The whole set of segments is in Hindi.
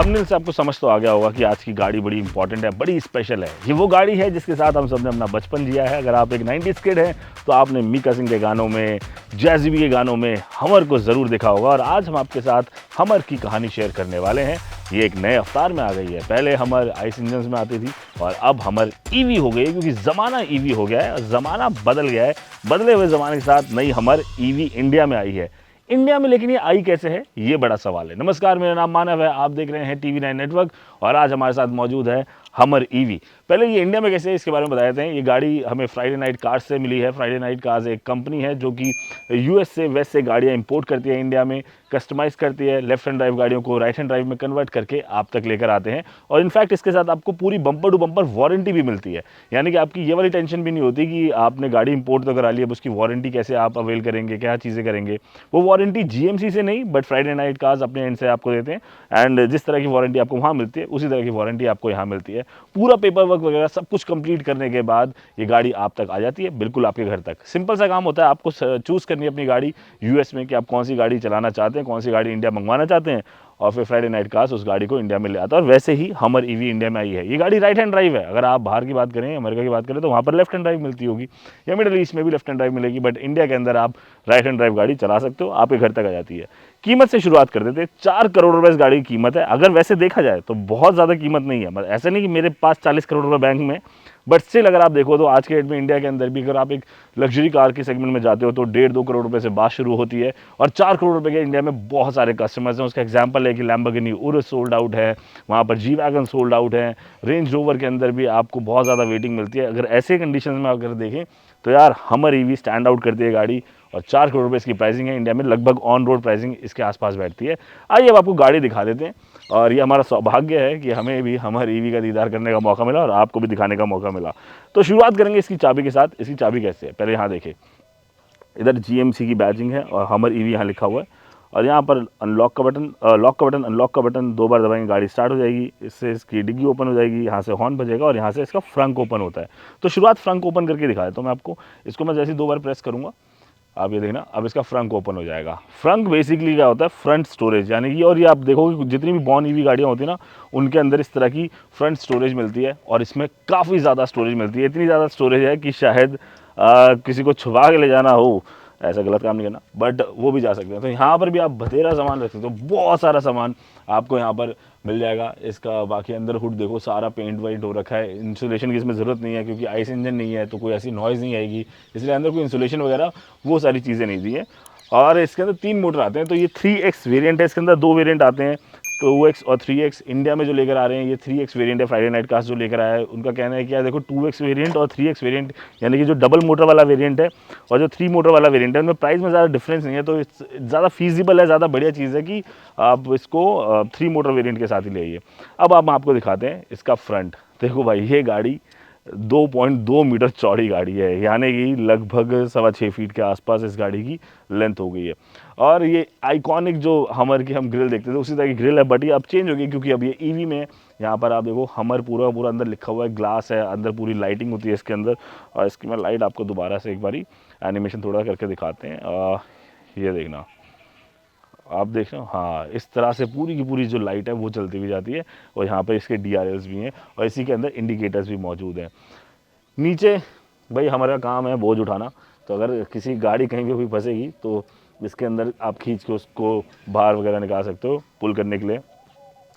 थंबनेल से आपको समझ तो आ गया होगा कि आज की गाड़ी बड़ी इंपॉर्टेंट है, बड़ी स्पेशल है। ये वो गाड़ी है जिसके साथ हम सबने अपना बचपन जिया है। अगर आप एक 90s किड हैं तो आपने मीका सिंह के गानों में, जैज़ी बी के गानों में हमर को ज़रूर देखा होगा। और आज हम आपके साथ हमर की कहानी शेयर करने वाले हैं। ये एक नए अवतार में आ गई है। पहले हमर आइस इंजन में आती थी और अब हमर ईवी हो गई है, क्योंकि ज़माना ईवी हो गया है, ज़माना बदल गया है। बदले हुए ज़माने के साथ नई हमर ईवी इंडिया में आई है। इंडिया में लेकिन ये आई कैसे है, ये बड़ा सवाल है। नमस्कार, मेरा नाम मानव है, आप देख रहे हैं TV9 नेटवर्क और आज हमारे साथ मौजूद है हमर ईवी। पहले ये इंडिया में कैसे है इसके बारे में बता देते हैं। ये गाड़ी हमें फ्राइडे नाइट कार्स से मिली है। फ्राइडे नाइट कार्स एक कंपनी है जो कि US से वेस्ट से गाड़ियाँ इंपोर्ट करती है, इंडिया में कस्टमाइज़ करती है, लेफ्ट हैंड ड्राइव गाड़ियों को राइट हैंड ड्राइव में कन्वर्ट करके आप तक लेकर आते हैं। और इनफैक्ट इसके साथ आपको पूरी बम्पर टू बम्पर वारंटी भी मिलती है, यानी कि आपकी ये वाली टेंशन भी नहीं होती कि आपने गाड़ी इंपोर्ट तो करा ली, अब उसकी वारंटी कैसे आप अवेल करेंगे, क्या चीज़ें करेंगे। वो वारंटी GMC से नहीं बट फ्राइडे नाइट कार्स अपने एंड से आपको देते हैं। एंड जिस तरह की वारंटी आपको वहाँ मिलती है उसी तरह की वारंटी आपको यहाँ मिलती है। पूरा पेपर वर्क वगैरह सब कुछ कंप्लीट करने के बाद ये गाड़ी आप तक आ जाती है, बिल्कुल आपके घर तक। सिंपल सा काम होता है, आपको चूज़ करनी है अपनी गाड़ी US में कि आप कौन सी गाड़ी चलाना चाहते हैं, कौन सी गाड़ी इंडिया मंगवाना चाहते हैं, और फिर फ्राइडे नाइट कार्स उस गाड़ी को इंडिया में ले आता है। और वैसे ही हमर ईवी इंडिया में आई है। ये गाड़ी राइट हैंड ड्राइव है। अगर आप बाहर की बात करें, अमेरिका की बात करें, तो वहाँ पर लेफ्ट हैंड ड्राइव मिलती होगी, या मिडिल ईस्ट में भी लेफ्ट हैंड ड्राइव मिलेगी, बट इंडिया के अंदर आप राइट हैंड ड्राइव गाड़ी चला सकते हो, आपके घर तक आ जाती है। कीमत से शुरुआत कर देते हैं। 4 करोड़ रुपए इस गाड़ी की कीमत है। अगर वैसे देखा जाए तो बहुत ज़्यादा कीमत नहीं है, मतलब ऐसा नहीं कि मेरे पास 40 करोड़ रुपए बैंक में, बट स्टिल अगर आप देखो तो आज के डेट में इंडिया के अंदर भी अगर आप एक लग्जरी कार के सेगमेंट में जाते हो तो 1.5-2 करोड़ रुपए से बात शुरू होती है। और 4 करोड़ रुपए के इंडिया में बहुत सारे कस्टमर्स हैं। उसका एग्जांपल है कि लैम्बोर्गिनी उरुस सोल्ड आउट है, वहाँ पर जी वैगन सोल्ड आउट है, रेंज रोवर के अंदर भी आपको बहुत ज़्यादा वेटिंग मिलती है। अगर ऐसे कंडीशन में अगर देखें तो यार हमर ईवी स्टैंड आउट करती है गाड़ी। और 4 करोड़ रुपए इसकी प्राइसिंग है। इंडिया में लगभग ऑन रोड प्राइसिंग इसके आसपास बैठती है। आइए अब आपको गाड़ी दिखा देते हैं। और ये हमारा सौभाग्य है कि हमें भी हमर ईवी का दीदार करने का मौका मिला और आपको भी दिखाने का मौका मिला। तो शुरुआत करेंगे इसकी चाबी के साथ। इसकी चाबी कैसे है, पहले यहाँ देखें, इधर GMC की बैजिंग है और हमर ईवी यहाँ लिखा हुआ है। और यहाँ पर अनलॉक का बटन, लॉक का बटन, अनलॉक का बटन 2 बार दबाएंगे गाड़ी स्टार्ट हो जाएगी। इससे इसकी डिग्गी ओपन हो जाएगी, यहाँ से हॉर्न बजेगा और यहाँ से इसका फ्रंक ओपन होता है। तो शुरुआत फ्रंक ओपन करके दिखा देता हूँ मैं आपको। इसको मैं जैसे 2 बार प्रेस करूँगा, आप ये देखना, अब इसका फ्रंक ओपन हो जाएगा। फ्रंक बेसिकली क्या होता है, फ्रंट स्टोरेज, यानी कि, और ये आप देखोगे जितनी भी बॉर्न ईवी गाड़ियाँ होती है ना, उनके अंदर इस तरह की फ्रंट स्टोरेज मिलती है। और इसमें काफ़ी ज़्यादा स्टोरेज मिलती है। इतनी ज़्यादा स्टोरेज है कि शायद किसी को छुपा के ले जाना हो, ऐसा गलत काम नहीं करना, बट वो भी जा सकते हैं। तो यहाँ पर भी आप बथेरा सामान रख सकते हो, बहुत सारा सामान आपको यहाँ पर मिल जाएगा। इसका बाकी अंदर हुड देखो, सारा पेंट वाइट हो रखा है। इंसुलेशन की इसमें ज़रूरत नहीं है क्योंकि आइस इंजन नहीं है, तो कोई ऐसी नॉइज़ नहीं आएगी, इसलिए अंदर कोई इंसुलेशन वगैरह वो सारी चीज़ें नहीं दी है। और इसके अंदर 3 मोटर आते हैं। तो ये 3X वेरिएंट है। इसके अंदर 2 वेरिएंट आते हैं, 2X और 3X। इंडिया में जो लेकर आ रहे हैं ये 3X वेरिएंट है। फ्राइडे नाइट कार्स जो लेकर आया है उनका कहना है कि यार देखो 2X वेरिएंट और 3X वेरिएंट, यानी कि जो डबल मोटर वाला वेरिएंट है और जो 3 मोटर वाला वेरिएंट है, उनमें प्राइस में ज़्यादा डिफरेंस नहीं है। तो ज़्यादा फीजिबल है, ज़्यादा बढ़िया चीज़ है कि आप इसको 3 मोटर वेरिएंट के साथ ही ले आइए। अब आप आपको दिखाते हैं इसका फ्रंट। देखो भाई, ये गाड़ी 2.2 मीटर चौड़ी गाड़ी है, यानी कि लगभग 6.25 फीट के आसपास इस गाड़ी की लेंथ हो गई है। और ये आइकॉनिक जो हमर की हम ग्रिल देखते थे उसी तरह की ग्रिल है, बट ये अब चेंज हो गई क्योंकि अब ये ईवी में यहाँ पर आप देखो हमर पूरा पूरा अंदर लिखा हुआ है, ग्लास है, अंदर पूरी लाइटिंग होती है इसके अंदर। और इसकी मैं लाइट आपको दोबारा से एक बारी एनिमेशन थोड़ा करके दिखाते हैं। ये देखना, आप देख रहे हो, हाँ, इस तरह से पूरी की पूरी जो लाइट है वो चलती हुई जाती है। और यहाँ पे इसके DRLs भी हैं और इसी के अंदर इंडिकेटर्स भी मौजूद हैं। नीचे भाई हमारा काम है बोझ उठाना, तो अगर किसी गाड़ी कहीं पे भी फंसेगी तो इसके अंदर आप खींच के उसको बाहर वगैरह निकाल सकते हो पुल करने के लिए।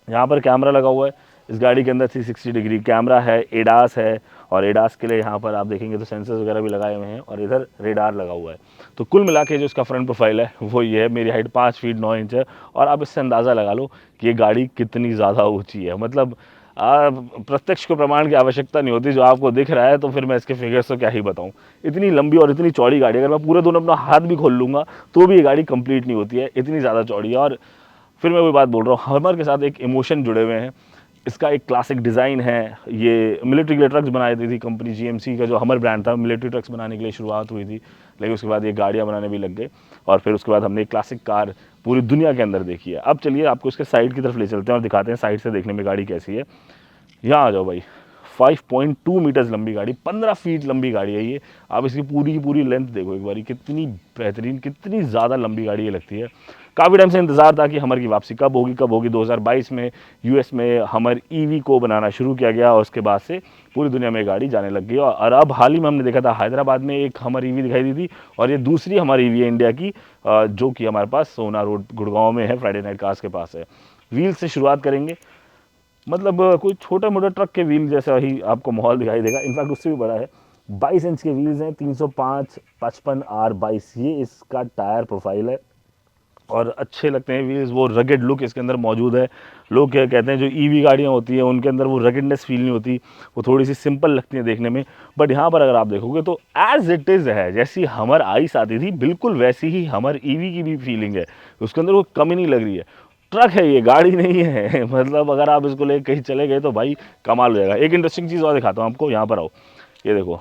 यहाँ पर कैमरा लगा हुआ है इस गाड़ी के अंदर, 360 डिग्री कैमरा है, एडास है। और एडास के लिए यहाँ पर आप देखेंगे तो सेंसर्स वगैरह भी लगाए हुए हैं और इधर रेडार लगा हुआ है। तो कुल मिला के जो इसका फ्रंट प्रोफाइल है वो ये है। मेरी हाइट 5 फीट 9 इंच है और आप इससे अंदाज़ा लगा लो कि ये गाड़ी कितनी ज़्यादा ऊँची है। मतलब प्रत्यक्ष को प्रमाण की आवश्यकता नहीं होती, जो आपको दिख रहा है तो फिर मैं इसके फिगर्स तो क्या ही बताऊँ। इतनी लंबी और इतनी चौड़ी गाड़ी, अगर मैं पूरे दोनों अपना हाथ भी खोल लूँगा तो भी ये गाड़ी कंप्लीट नहीं होती है, इतनी ज़्यादा चौड़ी है। और फिर मैं वही बात बोल रहा हूँ, हमर के साथ एक इमोशन जुड़े हुए हैं। इसका एक क्लासिक डिज़ाइन है। ये मिलिट्री के लिए ट्रक्स बनाई थी कंपनी GMC का, जो हमर ब्रांड था, मिलिट्री ट्रक्स बनाने के लिए शुरुआत हुई थी, लेकिन उसके बाद ये गाड़ियाँ बनाने भी लग गए। और फिर उसके बाद हमने एक क्लासिक कार पूरी दुनिया के अंदर देखी है। अब चलिए आपको इसके साइड की तरफ ले चलते हैं और दिखाते हैं साइड से देखने में गाड़ी कैसी है। यहाँ आ जाओ भाई। 5.2 मीटर्स लंबी गाड़ी, 15 फीट लंबी गाड़ी है ये। आप इसकी पूरी की पूरी लेंथ देखो एक बारी, कितनी बेहतरीन, कितनी ज़्यादा लंबी गाड़ी ये लगती है। काफ़ी टाइम से इंतज़ार था कि हमर की वापसी कब होगी। 2022 में यूएस में हमर ईवी को बनाना शुरू किया गया और उसके बाद से पूरी दुनिया में गाड़ी जाने लग गई। और अब हाल ही में हमने देखा था हैदराबाद में एक हमर ईवी दिखाई दी थी, और ये दूसरी हमारी ईवी है इंडिया की, जो कि हमारे पास सोना रोड गुड़गांव में है, फ्राइडे नाइट कार्स के पास है। व्हील से शुरुआत करेंगे, मतलब कोई छोटा मोटा ट्रक के व्हील जैसा ही आपको माहौल दिखाई देगा, इनफैक्ट उससे भी बड़ा है। 22 इंच के व्हील्स हैं, 305 55 R22 ये इसका टायर प्रोफाइल है, और अच्छे लगते हैं व्हील्स। वो रगेड लुक इसके अंदर मौजूद है। लोग क्या कहते हैं, जो ईवी गाड़ियाँ होती हैं उनके अंदर वो रगेडनेस फील नहीं होती, वो थोड़ी सी सिंपल लगती हैं देखने में। बट यहाँ पर अगर आप देखोगे तो एज इट इज़ है, जैसी हमर आइस आती थी बिल्कुल वैसी ही हमर ईवी की भी फीलिंग है, उसके अंदर वो कमी नहीं लग रही है। ट्रक है ये, गाड़ी नहीं है मतलब अगर आप इसको लेकर कहीं चले गए तो भाई कमाल हो जाएगा। एक इंटरेस्टिंग चीज़ और दिखाता हूँ आपको, यहाँ पर आओ। ये देखो,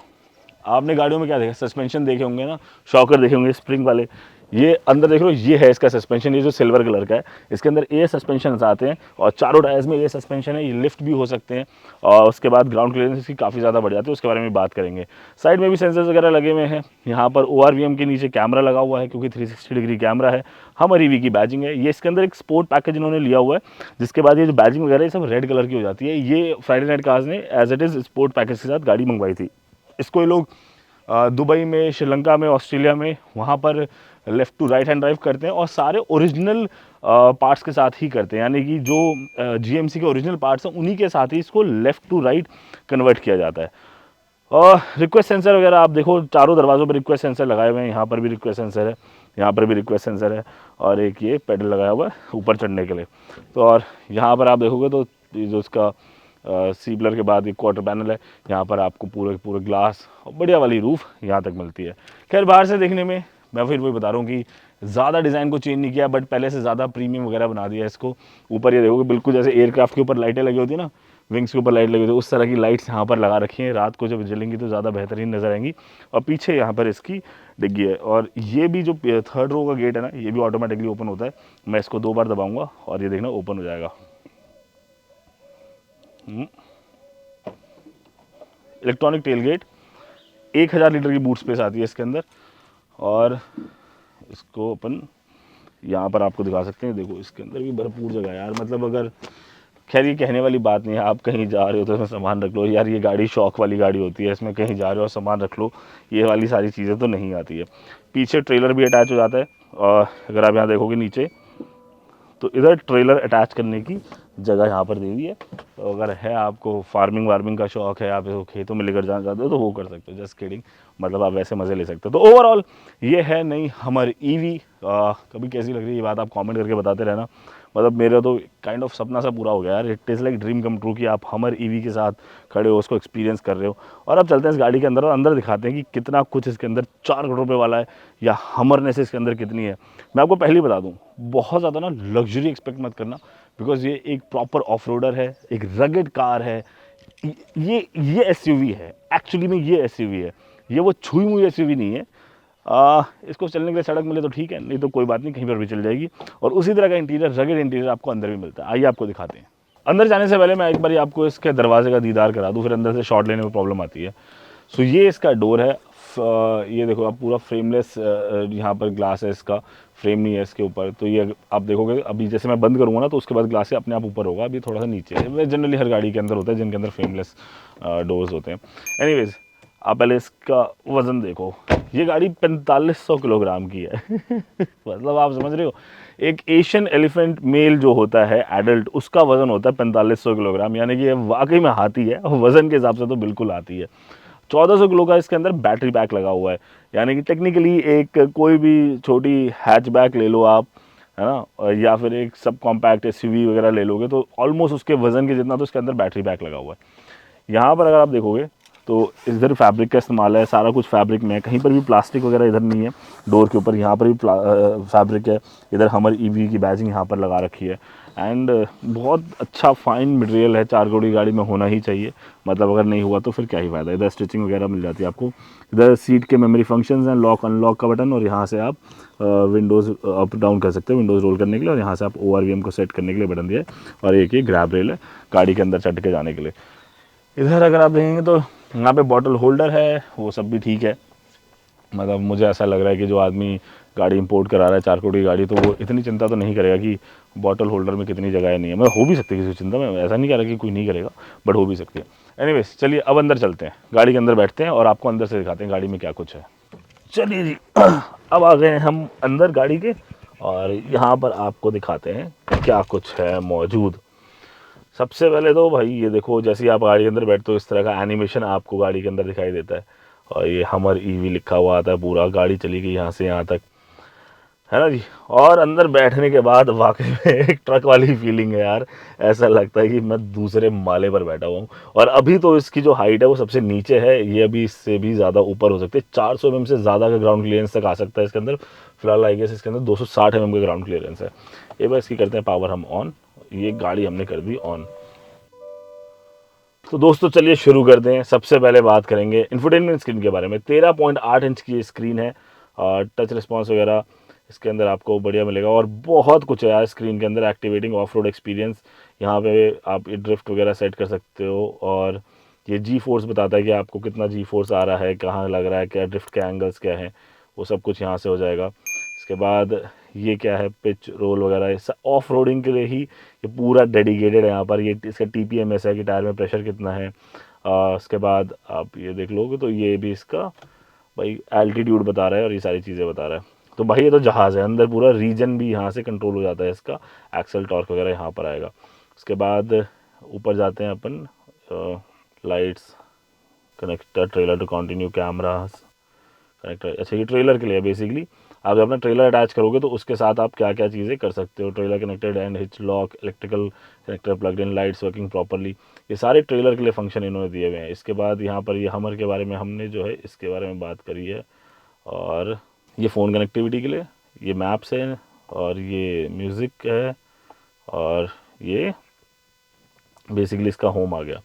आपने गाड़ियों में क्या देखा, सस्पेंशन देखे होंगे ना, शॉकर देखे होंगे स्प्रिंग वाले। ये अंदर देख लो, ये है इसका सस्पेंशन, ये जो सिल्वर कलर का है, इसके अंदर ए सस्पेंशन आते हैं, और चारों टायर्स में ए सस्पेंशन है। ये लिफ्ट भी हो सकते हैं, और उसके बाद ग्राउंड क्लियरेंस इसकी काफ़ी ज़्यादा बढ़ जाती है, उसके बारे में बात करेंगे। साइड में भी सेंसर्स वगैरह लगे हुए हैं। यहाँ पर ORVM के नीचे कैमरा लगा हुआ है, क्योंकि 360 डिग्री कैमरा है। हमर ईवी की बैजिंग है। ये इसके अंदर एक स्पोर्ट पैकेज इन्होंने लिया हुआ है, जिसके बाद ये जो बैजिंग वगैरह ये सब रेड कलर की हो जाती है। ये फ्राइडे नाइट कार्स ने as it is sport package के साथ गाड़ी मंगवाई थी। इसको ये लोग दुबई में, श्रीलंका में, ऑस्ट्रेलिया में, वहाँ पर left to right hand drive करते हैं, और सारे ओरिजिनल पार्ट्स के साथ ही करते हैं, यानी कि जो GMC के ओरिजिनल पार्ट्स हैं उन्हीं के साथ ही इसको लेफ़्ट टू राइट कन्वर्ट किया जाता है। और रिक्वेस्ट सेंसर वगैरह आप देखो, चारों दरवाज़ों पर रिक्वेस्ट सेंसर लगाए हुए हैं। यहाँ पर भी रिक्वेस्ट सेंसर है, यहाँ पर भी रिक्वेस्ट सेंसर है, और एक ये पेडल लगाया हुआ है ऊपर चढ़ने के लिए। तो और यहाँ पर आप देखोगे तो जो इसका सीबलर के बाद एक क्वार्टर पैनल है, यहाँ पर आपको पूरे ग्लास और बढ़िया वाली रूफ यहाँ तक मिलती है। खैर बाहर से देखने में मैं फिर वही बता रहा हूँ कि ज़्यादा डिज़ाइन को चेंज नहीं किया, बट पहले से ज़्यादा प्रीमियम वगैरह बना दिया है इसको। ऊपर ये देखोगे बिल्कुल जैसे एयरक्राफ्ट के ऊपर लाइटें लगी होती है ना, विंग्स के ऊपर लाइट लगी होती है, उस तरह की लाइट्स यहाँ पर लगा रखी हैं। रात को जब जलेंगी तो ज़्यादा बेहतरीन नज़र आएंगी। और पीछे यहाँ पर इसकी डिग्गी है, और ये भी जो 3rd रो का गेट है ना, ये भी ऑटोमेटिकली ओपन होता है। मैं इसको 2 बार दबाऊँगा और ये देखना ओपन हो जाएगा। इलेक्ट्रॉनिक टेल गेट, 1000 लीटर की बूट स्पेस आती है इसके अंदर। और इसको अपन यहाँ पर आपको दिखा सकते हैं, देखो इसके अंदर भी भरपूर जगह है यार। मतलब अगर, खैर ये कहने वाली बात नहीं है, आप कहीं जा रहे हो तो इसमें सामान रख लो यार। ये गाड़ी शौक वाली गाड़ी होती है, इसमें कहीं जा रहे हो और सामान रख लो, ये वाली सारी चीज़ें तो नहीं आती है। पीछे ट्रेलर भी अटैच हो जाता है, और अगर आप यहाँ देखोगे नीचे तो इधर ट्रेलर अटैच करने की जगह यहाँ पर दे दी है। तो अगर है आपको फार्मिंग वार्मिंग का शौक़ है, आप इसको खेतों में लेकर जाना चाहते हो तो वो कर सकते हो, जस्ट किडिंग, मतलब आप वैसे मज़े ले सकते हो। तो ओवरऑल ये है नई हमर ईवी। कभी कैसी लग रही है ये बात आप कमेंट करके बताते रहना। मतलब मेरा तो काइंड ऑफ सपना सा पूरा हो गया यार। It is like dream come true कि आप हमर ईवी के साथ खड़े हो, उसको एक्सपीरियंस कर रहे हो। और अब चलते हैं इस गाड़ी के अंदर, और अंदर दिखाते हैं कि कितना कुछ इसके अंदर 4 करोड़ रुपये वाला है, या हमरनेस इसके अंदर कितनी है। मैं आपको पहले ही बता दूँ, बहुत ज़्यादा ना लग्जरी एक्सपेक्ट मत करना, बिकॉज ये एक प्रॉपर ऑफ रोडर है, एक रगेड कार है। ये एसयूवी है, एक्चुअली में ये एसयूवी है, ये वो छुई मुई एसयूवी नहीं है। इसको चलने के लिए सड़क मिले तो ठीक है, नहीं तो कोई बात नहीं, कहीं पर भी चल जाएगी। और उसी तरह का इंटीरियर, रगेड इंटीरियर आपको अंदर भी मिलता है। आइए आपको दिखाते हैं। अंदर जाने से पहले मैं एक बार आपको इसके दरवाजे का दीदार करा दूँ, फिर अंदर से शॉट लेने में प्रॉब्लम आती है। सो ये इसका डोर है। ये देखो आप, पूरा फ्रेमलेस यहाँ पर ग्लास है, इसका फ्रेम नहीं है इसके ऊपर। तो ये आप देखोगे अभी जैसे मैं बंद करूँगा ना, तो उसके बाद ग्लास से अपने आप ऊपर होगा। अभी थोड़ा सा नीचे है, जनरली हर गाड़ी के अंदर होता है जिनके अंदर फ्रेमलेस डोर्स होते हैं। एनीवेज, आप पहले इसका वज़न देखो। ये गाड़ी 4500 किलोग्राम की है मतलब आप समझ रहे हो, एक एशियन एलिफेंट मेल जो होता है एडल्ट, उसका वज़न होता है 4500 किलोग्राम, यानी कि ये वाकई में हाथी है, और वज़न के हिसाब से तो बिल्कुल हाथी है। 1400 किलो का इसके अंदर बैटरी पैक लगा हुआ है, यानी कि टेक्निकली एक कोई भी छोटी हैचबैक ले लो आप, है ना, या फिर एक सब कॉम्पैक्ट एसयूवी वगैरह ले लोगे तो ऑलमोस्ट उसके वज़न के जितना तो इसके अंदर बैटरी पैक लगा हुआ है। यहाँ पर अगर आप देखोगे तो इधर फैब्रिक का इस्तेमाल है, सारा कुछ फैब्रिक में है, कहीं पर भी प्लास्टिक वगैरह इधर नहीं है। डोर के ऊपर यहाँ पर भी फैब्रिक है। इधर हमर ईवी की बैजिंग यहाँ पर लगा रखी है, एंड बहुत अच्छा फाइन मटेरियल है। 4 करोड़ की गाड़ी में होना ही चाहिए, मतलब अगर नहीं हुआ तो फिर क्या ही फ़ायदा। इधर स्टिचिंग वगैरह मिल जाती है आपको। इधर सीट के मेमोरी फंक्शंस हैं, लॉक अनलॉक का बटन, और यहाँ से आप विंडोज़ अप डाउन कर सकते हो, विंडोज़ रोल करने के लिए। और यहाँ से आप ORVM को सेट करने के लिए बटन दिया है, और एक ये ग्रैब रेल है गाड़ी के अंदर चढ़ के जाने के लिए। इधर अगर आप देखेंगे तो यहाँ पे बॉटल होल्डर है, वो सब भी ठीक है। मतलब मुझे ऐसा लग रहा है कि जो आदमी गाड़ी इंपोर्ट करा रहा है 4 करोड़ की गाड़ी, तो वो इतनी चिंता तो नहीं करेगा कि बॉटल होल्डर में कितनी जगह है नहीं है। मतलब हो भी सकती है किसी को चिंता, मैं ऐसा नहीं कह रहा कि कोई नहीं करेगा, बट हो भी सकती है। एनीवेज चलिए अब अंदर चलते हैं, गाड़ी के अंदर बैठते हैं और आपको अंदर से दिखाते हैं गाड़ी में क्या कुछ है। चलिए जी अब आ गए हैं हम अंदर गाड़ी के, और यहाँ पर आपको दिखाते हैं क्या कुछ है मौजूद। सबसे पहले तो भाई ये देखो, जैसे ही आप गाड़ी के अंदर बैठते हो इस तरह का एनिमेशन आपको गाड़ी के अंदर दिखाई देता है, और ये हमर ईवी लिखा हुआ आता है, पूरा गाड़ी चली गई यहाँ से यहाँ तक, है ना जी। और अंदर बैठने के बाद वाकई में एक ट्रक वाली फीलिंग है यार, ऐसा लगता है कि मैं दूसरे माले पर बैठा हुआ हूँ। और अभी तो इसकी जो हाइट है वो सबसे नीचे है, ये अभी इससे भी ज़्यादा ऊपर हो सकती है, 400 mm से ज़्यादा का ग्राउंड क्लियरेंस तक आ सकता है इसके अंदर। फिलहाल आई गेस इसके अंदर 260 mm का ग्राउंड क्लियरेंस है। एक बार इसकी करते हैं पावर हम ऑन, ये गाड़ी हमने कर दी ऑन। तो दोस्तों चलिए शुरू करते हैं। सबसे पहले बात करेंगे इंफोटेनमेंट स्क्रीन के बारे में। 13.8 इंच की स्क्रीन है, और टच रिस्पॉन्स वगैरह इसके अंदर आपको बढ़िया मिलेगा, और बहुत कुछ है यार स्क्रीन के अंदर। एक्टिवेटिंग ऑफ रोड एक्सपीरियंस, यहाँ पे आप ये ड्रिफ्ट वगैरह सेट कर सकते हो, और ये जी फोर्स बताता है कि आपको कितना जी फोर्स आ रहा है, कहाँ लग रहा है, क्या ड्रिफ्ट के एंगल्स क्या हैं, वो सब कुछ यहाँ से हो जाएगा। इसके बाद ये क्या है, पिच रोल वगैरह ऑफ रोडिंग के लिए ही ये पूरा डेडिकेटेड है। यहाँ पर ये इसका TPMS है कि टायर में प्रेशर कितना है। उसके बाद आप ये देख लोगे तो ये भी इसका भाई एल्टीट्यूड बता रहा है, और ये सारी चीज़ें बता रहा है। तो भाई ये तो जहाज़ है, अंदर पूरा रीजन भी यहाँ से कंट्रोल हो जाता है इसका, एक्सल टॉर्क वगैरह यहाँ पर आएगा। उसके बाद ऊपर जाते हैं अपन, lights, connector, trailer to continue, cameras, connector. अच्छा ये ट्रेलर के लिए बेसिकली, आप अपना ट्रेलर अटैच करोगे तो उसके साथ आप क्या क्या चीज़ें कर सकते हो। Trailer connected and hitch lock, electrical connector plugged in, lights working properly, ये सारे ट्रेलर के लिए फंक्शन इन्होंने दिए हुए हैं। इसके बाद यहाँ पर ये हमर के बारे में हमने जो है इसके बारे में बात करी है, और ये फ़ोन कनेक्टिविटी के लिए, ये मैप्स है, और ये म्यूज़िक है, और ये बेसिकली इसका होम आ गया।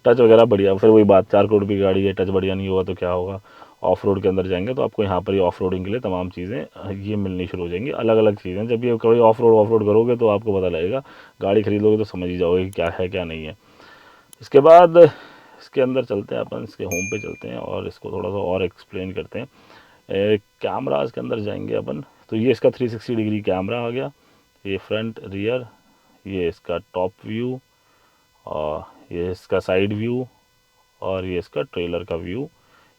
टच वगैरह बढ़िया, फिर वही बात, 4 करोड़ की गाड़ी है, टच बढ़िया नहीं होगा तो क्या होगा। ऑफ रोड के अंदर जाएंगे तो आपको यहाँ पर ही ऑफ रोडिंग के लिए तमाम चीज़ें ये मिलनी शुरू हो जाएंगी, अलग अलग चीज़ें। जब ये कभी ऑफ रोड करोगे तो आपको पता लगेगा, गाड़ी खरीदोगे तो समझ ही जाओगे कि क्या है क्या नहीं है। इसके बाद इसके अंदर चलते हैं अपन, इसके होम पे चलते हैं और इसको थोड़ा सा और एक्सप्लेन करते हैं। कैमराज के अंदर जाएंगे अपन, तो ये इसका 360 डिग्री कैमरा आ गया, ये फ्रंट रियर, ये इसका टॉप व्यू, और ये इसका साइड व्यू, और ये इसका ट्रेलर का व्यू।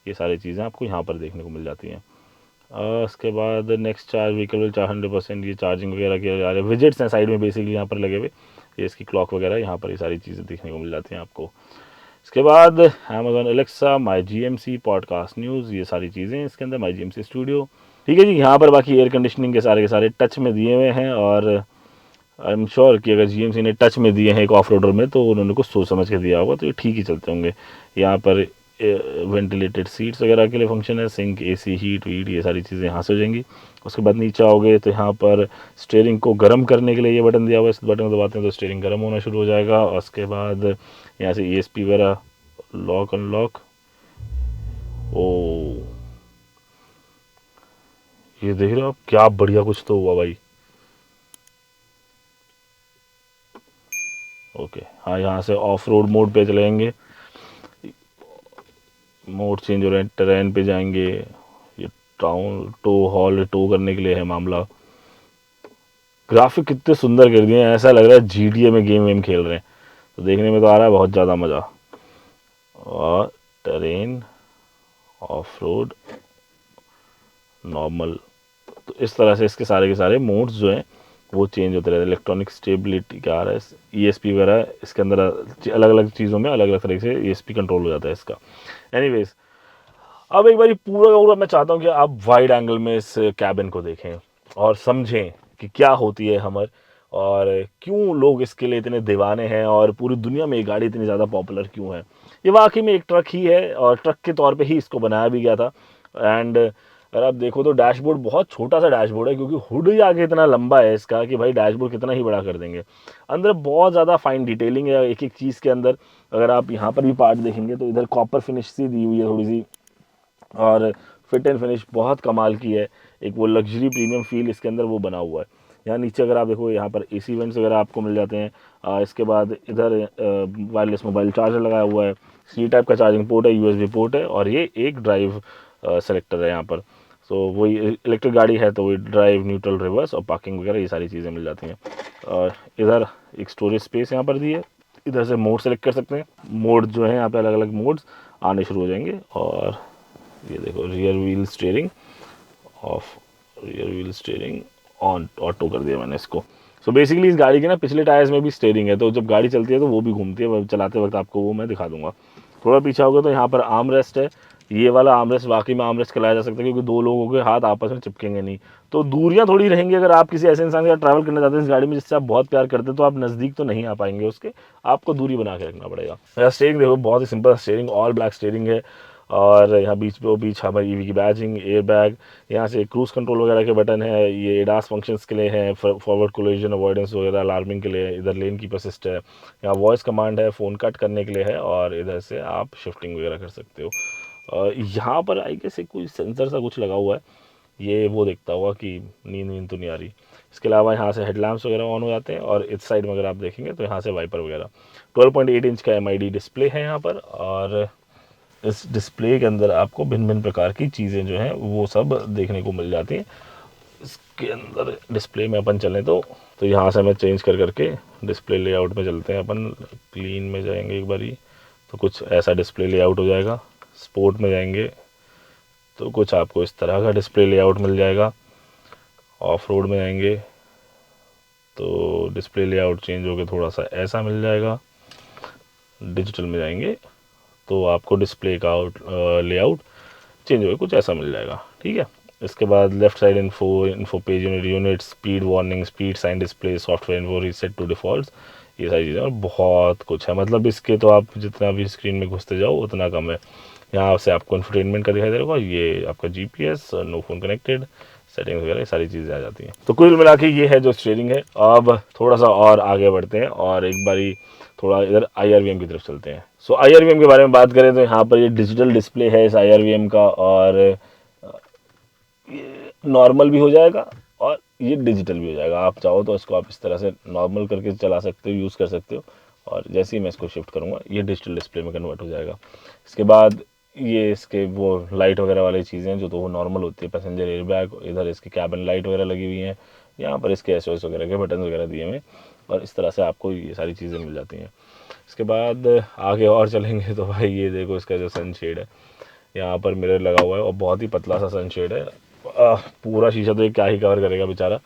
ये सारी चीज़ें आपको यहाँ पर देखने को मिल जाती हैं। उसके बाद नेक्स्ट चार्ज व्हीकल विल 100%, ये चार्जिंग वगैरह किया जा रहा है। विजेट्स हैं साइड में बेसिकली यहाँ पर लगे हुए, ये इसकी क्लॉक वगैरह, यहाँ पर ये सारी चीज़ें देखने को मिल जाती हैं आपको। इसके बाद अमेज़न एलेक्सा, माई GMC, पॉडकास्ट न्यूज़, ये सारी चीज़ें इसके अंदर, माई GMC स्टूडियो। ठीक है जी। यहाँ पर बाकी एयर कंडीशनिंग के सारे टच में दिए हुए हैं, और आई एम श्योर कि अगर GMC ने टच में दिए हैं एक ऑफ रोडर में तो उन्होंने कुछ सोच समझ के दिया होगा, तो ये ठीक ही चलते होंगे। यहाँ पर वेंटिलेटेड सीट्स वगैरह के लिए फंक्शन है, सिंक, AC, हीट वीट, ये सारी चीज़ें यहाँ से हो जाएंगी। उसके बाद नीचे आओगे तो यहाँ पर स्टीयरिंग को गर्म करने के लिए ये बटन दिया हुआ है, इस बटन को दबाते हैं तो स्टीयरिंग गर्म होना शुरू हो जाएगा। और उसके बाद यहाँ से ESP वगैरह, लॉक अनलॉक। ओ ये देख रहे हो आप, क्या बढ़िया कुछ तो हुआ भाई। ओके हाँ, यहाँ से ऑफ रोड मोड पे चलेंगे, मोड चेंज हो रहे हैं, टेरेन पे जाएंगे। ये टाउन टो करने के लिए है मामला। ग्राफिक कितने सुंदर कर दिए हैं, ऐसा लग रहा है GTA में गेम खेल रहे हैं, तो देखने में तो आ रहा है बहुत ज़्यादा मज़ा। और टेरेन, ऑफ रोड, नॉर्मल, तो इस तरह से इसके सारे के सारे मोड्स जो हैं वो चेंज होते रहते हैं। इलेक्ट्रॉनिक स्टेबिलिटी क्या आ रहा है, ESP वगैरह इसके अंदर अलग अलग चीज़ों में अलग अलग तरह से ESP कंट्रोल हो जाता है इसका। एनीवेज अब एक बार पूरा का पूरा मैं चाहता हूँ कि आप वाइड एंगल में इस कैबिन को देखें और समझें कि क्या होती है हमर, और क्यों लोग इसके लिए इतने दीवाने हैं, और पूरी दुनिया में ये गाड़ी इतनी ज़्यादा पॉपुलर क्यों है। ये वाकई में एक ट्रक ही है, और ट्रक के तौर पे ही इसको बनाया भी गया था। एंड अगर आप देखो तो डैशबोर्ड बहुत छोटा सा डैशबोर्ड है, क्योंकि हुड ही आगे इतना लंबा है इसका कि भाई डैशबोर्ड कितना ही बड़ा कर देंगे। अंदर बहुत ज़्यादा फाइन डिटेलिंग है एक एक चीज़ के अंदर। अगर आप यहाँ पर भी पार्ट देखेंगे तो इधर कॉपर फिनिश सी दी हुई है थोड़ी सी, और फिट एंड फिनिश बहुत कमाल की है। एक वो लग्जरी प्रीमियम फील इसके अंदर वो बना हुआ है। यहाँ नीचे अगर आप देखो यहाँ पर एसी वेंट्स वगैरह आपको मिल जाते हैं। इसके बाद इधर वायरलेस मोबाइल चार्जर लगाया हुआ है, सी टाइप का चार्जिंग पोर्ट है, यूएसबी पोर्ट है, और ये एक ड्राइव सेलेक्टर है यहाँ पर। सो वही इलेक्ट्रिक गाड़ी है तो वही ड्राइव, न्यूट्रल, रिवर्स और पार्किंग वगैरह ये सारी चीज़ें मिल जाती हैं। और इधर एक स्टोरेज स्पेस यहाँ पर दी है, इधर से मोड सेलेक्ट कर सकते हैं। मोड जो है यहाँ पे अलग अलग मोड्स आने शुरू हो जाएंगे। और ये देखो rear wheel steering of, rear wheel steering on, auto कर दिया मैंने इसको। सो बेसिकली इस गाड़ी के ना पिछले टायर्स में भी स्टीयरिंग है, तो जब गाड़ी चलती है तो वो भी घूमती है, चलाते वक्त आपको वो मैं दिखा दूंगा। थोड़ा पीछे होगा तो यहाँ पर आर्म रेस्ट है। ये वाला आर्म रेस्ट वाकई में आर्म रेस्ट कहलाया जा सकता है, क्योंकि दो लोगों के हाथ आपस में चिपकेंगे नहीं, तो दूरियां थोड़ी रहेंगी। अगर आप किसी ऐसे इंसान के साथ ट्रैवल करना चाहते हैं इस गाड़ी में जिससे आप बहुत प्यार करते हैं, तो आप नज़दीक तो नहीं आ पाएंगे उसके, आपको दूरी बना के रखना पड़ेगा। स्टीयरिंग देखो बहुत ही simple steering, all black steering है। और यहाँ बीच हमारी ईवी की बैजिंग, एयर बैग, यहाँ से क्रूज कंट्रोल वगैरह के बटन है, ये एडास फंक्शंस के लिए हैं, फॉरवर्ड कोलिजन अवॉइडेंस वगैरह, अलार्मिंग के लिए। इधर लेन कीपर असिस्ट है, यहाँ वॉइस कमांड है, फ़ोन कट करने के लिए है, और इधर से आप शिफ्टिंग वगैरह कर सकते हो। यहाँ पर आई गेस कोई सेंसर सा कुछ लगा हुआ है, ये वो देखता हुआ कि नींद तो नहीं आ रही। इसके अलावा यहाँ से हेडलैम्प्स वगैरह ऑन हो जाते हैं, और इस साइड में अगर आप देखेंगे तो यहाँ से वाइपर वगैरह। 12.8 इंच का MID डिस्प्ले है यहाँ पर, और इस डिस्प्ले के अंदर आपको भिन्न भिन्न प्रकार की चीज़ें जो हैं वो सब देखने को मिल जाती हैं। इसके अंदर डिस्प्ले में अपन चलें तो यहाँ से हमें चेंज करके डिस्प्ले लेआउट में चलते हैं। अपन क्लीन में जाएंगे एक बारी तो कुछ ऐसा डिस्प्ले लेआउट हो जाएगा। स्पोर्ट में जाएंगे तो कुछ आपको इस तरह का डिस्प्ले लेआउट मिल जाएगा। ऑफ रोड में जाएंगे तो डिस्प्ले लेआउट चेंज होकर थोड़ा सा ऐसा मिल जाएगा। डिजिटल में जाएंगे तो आपको डिस्प्ले का लेआउट चेंज होकर कुछ ऐसा मिल जाएगा, ठीक है। इसके बाद left side info page unit, speed warning, speed sign display, software info, reset to default, ये सारी चीज़ें और बहुत कुछ है। मतलब इसके तो आप जितना भी स्क्रीन में घुसते जाओ उतना कम है। यहाँ से आपको इंफोटेनमेंट का दिखाई दे रहा होगा, ये आपका GPS, no phone connected, settings वगैरह सारी चीज़ें आ जाती हैं। तो कुल मिला के ये है जो स्टीयरिंग है। अब थोड़ा सा और आगे बढ़ते हैं और एक बारी थोड़ा इधर IRVM की तरफ चलते हैं। सो IRVM के बारे में बात करें तो यहाँ पर ये डिजिटल डिस्प्ले है इस IRVM का, और ये नॉर्मल भी हो जाएगा और ये डिजिटल भी हो जाएगा। आप चाहो तो इसको आप इस तरह से नॉर्मल करके चला सकते हो, यूज़ कर सकते हो, और जैसे ही मैं इसको शिफ्ट करूँगा ये डिजिटल डिस्प्ले में कन्वर्ट हो जाएगा। इसके बाद ये इसके वो लाइट वगैरह वाली चीज़ें जो तो वो नॉर्मल होती है, पैसेंजर एयर बैग, इधर इसकी कैबिन लाइट वगैरह लगी हुई हैं, यहाँ पर इसके SOS वगैरह के बटन वगैरह दिए हुए, और इस तरह से आपको ये सारी चीज़ें मिल जाती हैं। इसके बाद आगे और चलेंगे तो भाई ये देखो इसका जो सनशेड है, यहाँ पर मिरर लगा हुआ है और बहुत ही पतला सा सनशेड है। पूरा शीशा तो ये क्या ही कवर करेगा बेचारा,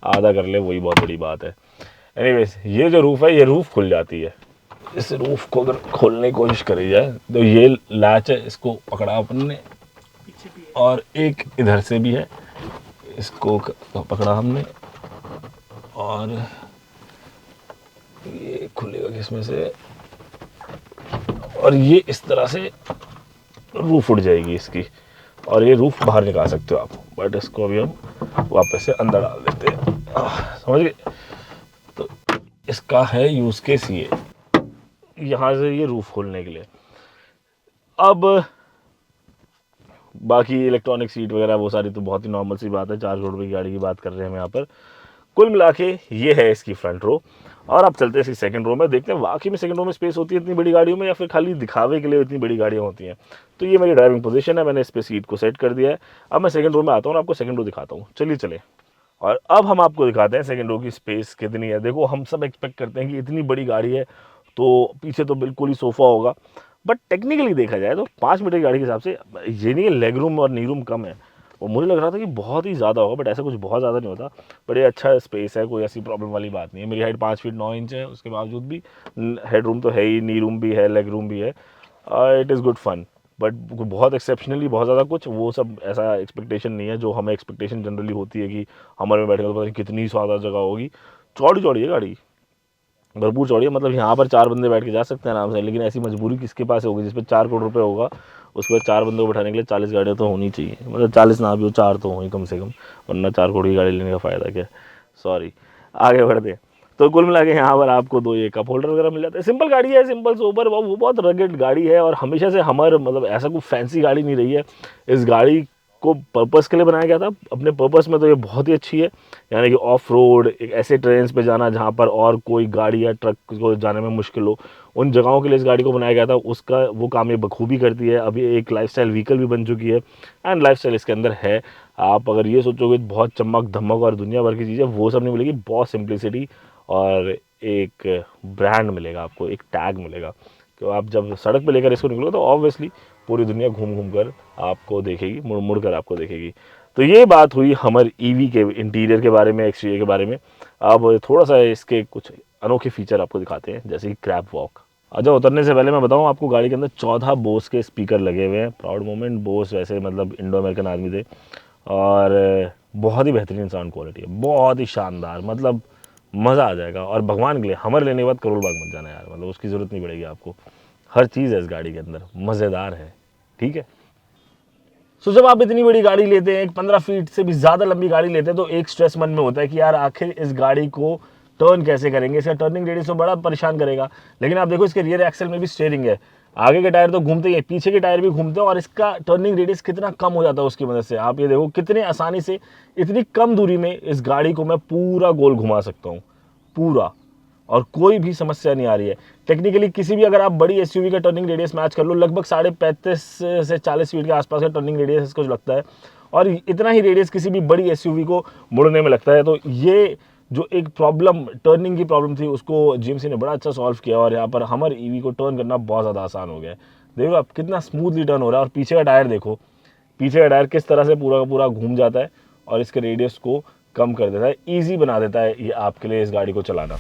आधा कर ले वही बहुत बड़ी बात है। एनीवेज ये जो रूफ़ है ये रूफ़ खुल जाती है। इस रूफ़ को अगर खोलने की कोशिश करी जाए तो ये लैच है, इसको पकड़ा अपन ने, और एक इधर से भी है, इसको पकड़ा हमने, और ये खुलेगा किसमें से, और ये इस तरह से रूफ उड़ जाएगी इसकी, और ये रूफ बाहर निकाल सकते हो आप। बट इसको अभी हम वापस से अंदर डाल देते हैं, समझ गए। तो इसका है यूज़ केस ये, यहाँ से ये रूफ खोलने के लिए। अब बाकी इलेक्ट्रॉनिक सीट वगैरह वो सारी तो बहुत ही नॉर्मल सी बात है, 4 करोड़ रुपये की गाड़ी की बात कर रहे हैं हम यहाँ पर। कुल मिला के ये है इसकी फ्रंट रो, और अब चलते हैं इसकी सेकंड रो में, देखते हैं वाकई में सेकंड रो में स्पेस होती है इतनी बड़ी गाड़ियों में, या फिर खाली दिखावे के लिए इतनी बड़ी गाड़ियाँ होती हैं। तो ये मेरी ड्राइविंग पोजीशन है, मैंने इस पर सीट को सेट कर दिया है। अब मैं सेकंड रो में आता हूँ और आपको सेकंड रो दिखाता हूँ, चलिए चले। और अब हम आपको दिखाते हैं सेकंड रो की स्पेस कितनी है। देखो हम सब एक्सपेक्ट करते हैं कि इतनी बड़ी गाड़ी है तो पीछे तो बिल्कुल ही सोफ़ा होगा, बट टेक्निकली देखा जाए तो 5 मीटर की गाड़ी के हिसाब से ये नहीं है लेग रूम और नी रूम कम है, और मुझे लग रहा था कि बहुत ही ज़्यादा होगा, बट ऐसा कुछ बहुत ज़्यादा नहीं होता। बट ये अच्छा स्पेस है, कोई ऐसी प्रॉब्लम वाली बात नहीं है। मेरी हाइट 5 फीट 9 इंच है, उसके बावजूद भी हेड रूम तो है ही, नी रूम भी है, लेग रूम भी है। It is good fun, but बहुत एक्सेप्शनली बहुत ज़्यादा कुछ वो सब ऐसा एक्सपेक्टेशन नहीं है जो हमें एक्सपेक्टेशन जनरली होती है कि हमारे में बैठेगा तो पता नहीं कितनी ज़्यादा जगह होगी। चौड़ी चौड़ी है गाड़ी, भरपूर चौड़ी है, मतलब यहाँ पर 4 बंदे बैठ के जा सकते हैं आराम से। लेकिन ऐसी मजबूरी किसके पास होगी जिस पर 4 करोड़ रुपए होगा, उस पर 4 बंदों को बैठाने के लिए 40 गाड़ियाँ तो होनी चाहिए, मतलब 40 ना भी हो 4 तो हों कम से कम, वरना 4 करोड़ की गाड़ी लेने का फ़ायदा क्या। सॉरी, आगे बढ़ते हैं। तो कुल मिला के यहाँ पर आपको 2 ये कप होल्डर वगैरह मिल जाते हैं। सिंपल गाड़ी है, सिंपल सोबर, वो बहुत रगेड गाड़ी है, और हमेशा से हमारे मतलब ऐसा कोई फैंसी गाड़ी नहीं रही है। इस गाड़ी आपको पर्पस के लिए बनाया गया था। अपने पर्पस में तो ये बहुत ही अच्छी है, यानी कि ऑफ रोड, एक ऐसे ट्रेन्स पे जाना जहाँ पर और कोई गाड़ी या ट्रक को जाने में मुश्किल हो, उन जगहों के लिए इस गाड़ी को बनाया गया था। उसका वो काम ये बखूबी करती है। अभी एक लाइफस्टाइल व्हीकल भी बन चुकी है एंड लाइफस्टाइल इसके अंदर है। आप अगर ये सोचोगे बहुत चमक धमक और दुनिया भर की चीज़ें, वो सब नहीं मिलेगी। बहुत सिंप्लिसिटी और एक ब्रांड मिलेगा आपको, एक टैग मिलेगा। तो आप जब सड़क पे लेकर इसको निकलोगे तो ऑब्वियसली पूरी दुनिया घूम घूम कर आपको देखेगी, मुड़ मुड़ कर आपको देखेगी। तो ये बात हुई हमर ईवी के इंटीरियर के बारे में, एक्सटीरियर के बारे में। अब थोड़ा सा इसके कुछ अनोखे फीचर आपको दिखाते हैं, जैसे कि क्रैब वॉक। अच्छा, उतरने से पहले मैं बताऊं आपको, गाड़ी के अंदर 14 बोस के स्पीकर लगे हुए हैं। Proud moment. बोस वैसे मतलब इंडो अमेरिकन आदमी थे और बहुत ही बेहतरीन साउंड क्वालिटी है, बहुत ही शानदार, मतलब मज़ा आ जाएगा। और भगवान के लिए हमर लेने के बाद करोल बाग मत जाना यार, मतलब उसकी ज़रूरत नहीं पड़ेगी आपको। हर चीज़ है इस गाड़ी के अंदर, मज़ेदार है, ठीक है। सो जब आप इतनी बड़ी गाड़ी लेते हैं, एक 15 फीट से भी ज़्यादा लंबी गाड़ी लेते हैं, तो एक स्ट्रेस मन में होता है कि यार आखिर इस गाड़ी को टर्न कैसे करेंगे। इसका टर्निंग रेडियस तो बड़ा परेशान करेगा। लेकिन आप देखो इसके रियर एक्सल में भी स्टीयरिंग है, आगे के टायर तो घूमते ही है, पीछे के टायर भी घूमते हैं, और इसका टर्निंग रेडियस कितना कम हो जाता है उसकी मदद से। आप ये देखो कितने आसानी से इतनी कम दूरी में इस गाड़ी को मैं पूरा गोल घुमा सकता हूँ, पूरा, और कोई भी समस्या नहीं आ रही है। टेक्निकली किसी भी, अगर आप बड़ी एसयूवी का टर्निंग रेडियस मैच कर लो, लगभग 35.5 से 40 फीट के आसपास का टर्निंग रेडियस इसको लगता है, और इतना ही रेडियस किसी भी बड़ी एसयूवी को मुड़ने में लगता है। तो ये जो एक प्रॉब्लम, टर्निंग की प्रॉब्लम थी, उसको जीएमसी ने बड़ा अच्छा सॉल्व किया, और यहाँ पर हमर ईवी को टर्न करना बहुत ज़्यादा आसान हो गया है। देखो आप कितना स्मूथली टर्न हो रहा है। और पीछे का टायर देखो, पीछे का टायर किस तरह से पूरा का पूरा घूम जाता है और इसके रेडियस को कम कर देता है, ईजी बना देता है ये आपके लिए इस गाड़ी को चलाना।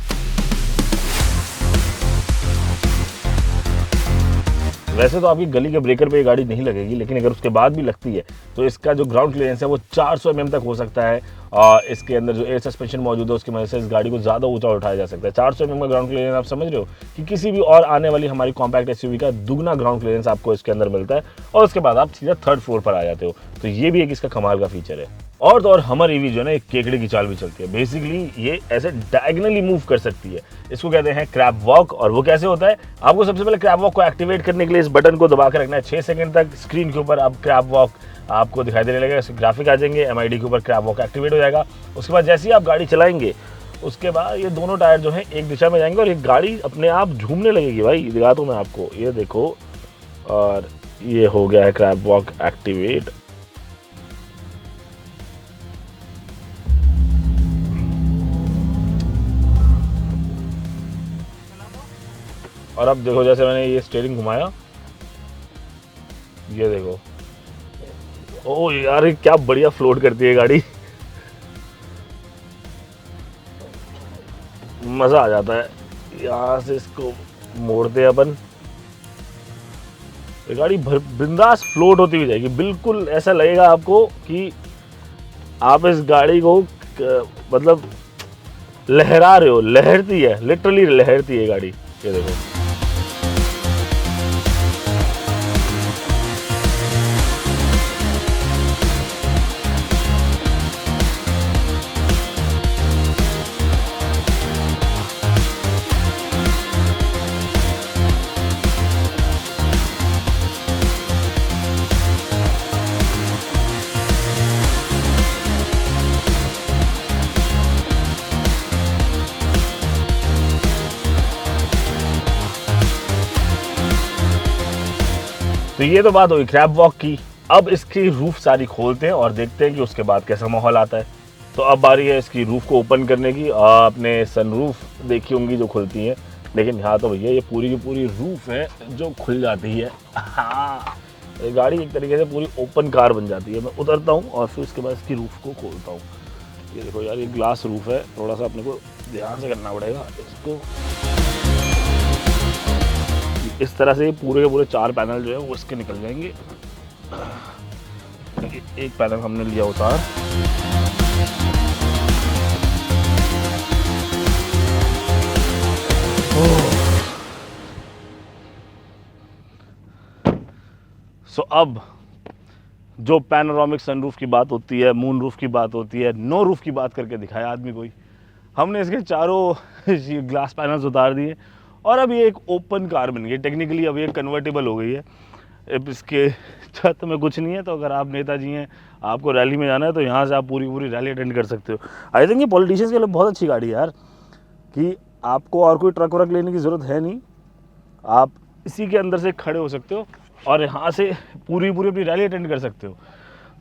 वैसे तो आपकी गली के ब्रेकर पे ये गाड़ी नहीं लगेगी, लेकिन अगर उसके बाद भी लगती है तो इसका जो ग्राउंड क्लियरेंस है वो 400 mm तक हो सकता है। और इसके अंदर जो एयर सस्पेंशन मौजूद है उसकी वजह से इस गाड़ी को ज़्यादा ऊंचा उठाया जा सकता है। 400 mm का ग्राउंड क्लियरेंस, आप समझ रहे हो कि किसी भी और आने वाली हमारी कॉम्पैक्ट एसयूवी का दुगना ग्राउंड क्लियरेंस आपको इसके अंदर मिलता है, और उसके बाद आप सीधा 3rd फ्लोर पर आ जाते हो। तो ये भी एक इसका कमाल का फीचर है। और तो और हमर ईवी जो है ना, एक केकड़े की चाल भी चलती है। बेसिकली ये ऐसे डायगनली मूव कर सकती है, इसको कहते हैं क्रैब वॉक। और वो कैसे होता है, आपको सबसे पहले क्रैब वॉक को एक्टिवेट करने के लिए इस बटन को दबा कर रखना है 6 सेकंड तक। स्क्रीन के ऊपर अब क्रैब वॉक आपको दिखाई देने लगेगा, ग्राफिक आ जाएंगे, एमआईडी के ऊपर क्रैब वॉक एक्टिवेट हो जाएगा। उसके बाद जैसे ही आप गाड़ी चलाएंगे, उसके बाद ये दोनों टायर जो हैं एक दिशा में जाएंगे और ये गाड़ी अपने आप झूमने लगेगी। भाई दिखाता हूँ मैं आपको, ये देखो, और ये हो गया है क्रैब वॉक एक्टिवेट। और अब देखो, जैसे मैंने ये स्टीयरिंग घुमाया, ये देखो, ओ यार क्या बढ़िया फ्लोट करती है गाड़ी, मज़ा आ जाता है। यहाँ से इसको मोड़ते हैं अपन, ये गाड़ी बिंदास फ्लोट होती हुई जाएगी। बिल्कुल ऐसा लगेगा आपको कि आप इस गाड़ी को मतलब लहरा रहे हो, लहरती है, लिटरली लहरती है गाड़ी। ये देखो, तो ये तो बात हुई क्रैब वॉक की। अब इसकी रूफ सारी खोलते हैं और देखते हैं कि उसके बाद कैसा माहौल आता है। तो अब बारी है इसकी रूफ को ओपन करने की। आपने सनरूफ देखी होंगी जो खुलती है, लेकिन यहाँ तो भैया ये पूरी की पूरी रूफ है जो खुल जाती है। हाँ, ये गाड़ी एक तरीके से पूरी ओपन कार बन जाती है। मैं उतरता हूँ और फिर उसके बाद इसकी रूफ को खोलता हूँ। ये देखो यार, ये ग्लास रूफ है, थोड़ा सा अपने को ध्यान से करना पड़ेगा इसको। इस तरह से पूरे के पूरे 4 पैनल जो है वो इसके निकल जाएंगे। एक पैनल हमने लिया उतार, सो अब जो पैनोरामिक सनरूफ की बात होती है, मून रूफ की बात होती है, नो रूफ की बात करके दिखाया आदमी कोई। हमने इसके चारों ग्लास पैनल्स उतार दिए और अब ये एक ओपन कार बन गई। टेक्निकली अब ये कन्वर्टेबल हो गई है। अब इसके छत में कुछ नहीं है, तो अगर आप नेताजी हैं, आपको रैली में जाना है तो यहाँ से आप पूरी पूरी रैली अटेंड कर सकते हो। आई थिंक ये पॉलिटिशियंस के लिए बहुत अच्छी गाड़ी है यार, कि आपको और कोई ट्रक व्रक लेने की ज़रूरत है नहीं, आप इसी के अंदर से खड़े हो सकते हो और यहाँ से पूरी पूरी अपनी रैली अटेंड कर सकते हो।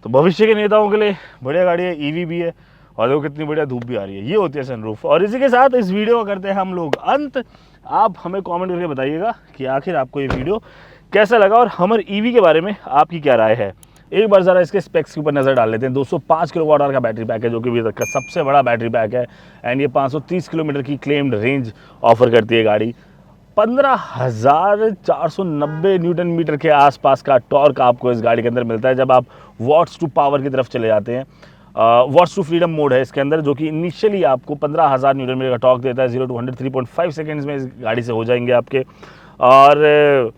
तो भविष्य के नेताओं के लिए बढ़िया गाड़ी है, ईवी भी है और देखो कितनी बढ़िया धूप भी आ रही है। ये होती है सनरूफ। और इसी के साथ इस वीडियो को करते हैं हम लोग अंत। आप हमें कमेंट करके बताइएगा कि आखिर आपको ये वीडियो कैसा लगा और हमर ईवी के बारे में आपकी क्या राय है। एक बार ज़रा इसके स्पेक्स के ऊपर नज़र डाल लेते हैं। 205 किलोवाट आवर का बैटरी पैक है, जो कि अभी तक का सबसे बड़ा बैटरी पैक है। एंड ये 530 किलोमीटर की क्लेम्ड रेंज ऑफर करती है गाड़ी। 15,490 न्यूटन मीटर के आसपास का टॉर्क आपको इस गाड़ी के अंदर मिलता है जब आप वॉट्स टू पावर की तरफ चले जाते हैं। वॉट्स टू फ्रीडम मोड है इसके अंदर, जो कि इनिशियली आपको 15,000 न्यूटन मीटर का टॉर्क देता है। 0 to 100 3.5 सेकेंड्स में इस गाड़ी से हो जाएंगे आपके। और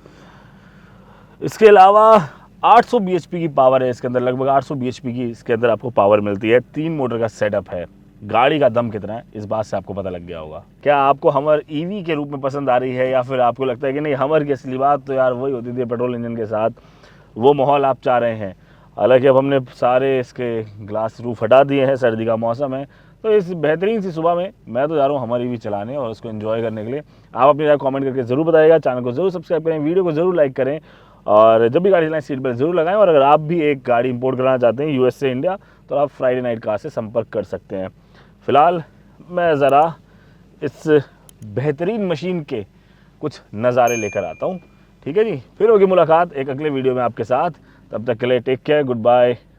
इसके अलावा 800 bhp की पावर है इसके अंदर, लगभग 800 bhp की इसके अंदर आपको पावर मिलती है। 3 मोटर का सेटअप है। गाड़ी का दम कितना है इस बात से आपको पता लग गया होगा। क्या आपको हमर ईवी के रूप में पसंद आ रही है, या फिर आपको लगता है कि नहीं हमर की असली बात तो यार वही होती थी पेट्रोल इंजन के साथ, वो माहौल आप चाह रहे हैं। हालांकि अब हमने सारे इसके ग्लास रूफ हटा दिए हैं, सर्दी का मौसम है, तो इस बेहतरीन सी सुबह में मैं तो जा रहा हूँ हमारी ईवी चलाने और उसको एंजॉय करने के लिए। आप अपनी राय कमेंट करके ज़रूर बताइएगा, चैनल को ज़रूर सब्सक्राइब करें, वीडियो को ज़रूर लाइक करें और जब भी गाड़ी चलाएं सीट बेल्ट ज़रूर लगाएं। और अगर आप भी एक गाड़ी इंपोर्ट कराना चाहते हैं यूएस से इंडिया, तो आप फ्राइडे नाइट कार से संपर्क कर सकते हैं। फ़िलहाल मैं ज़रा इस बेहतरीन मशीन के कुछ नज़ारे लेकर आता हूँ। ठीक है जी, फिर होगी मुलाकात एक अगले वीडियो में आपके साथ। तब तक के लिए टेक केयर, गुड बाय,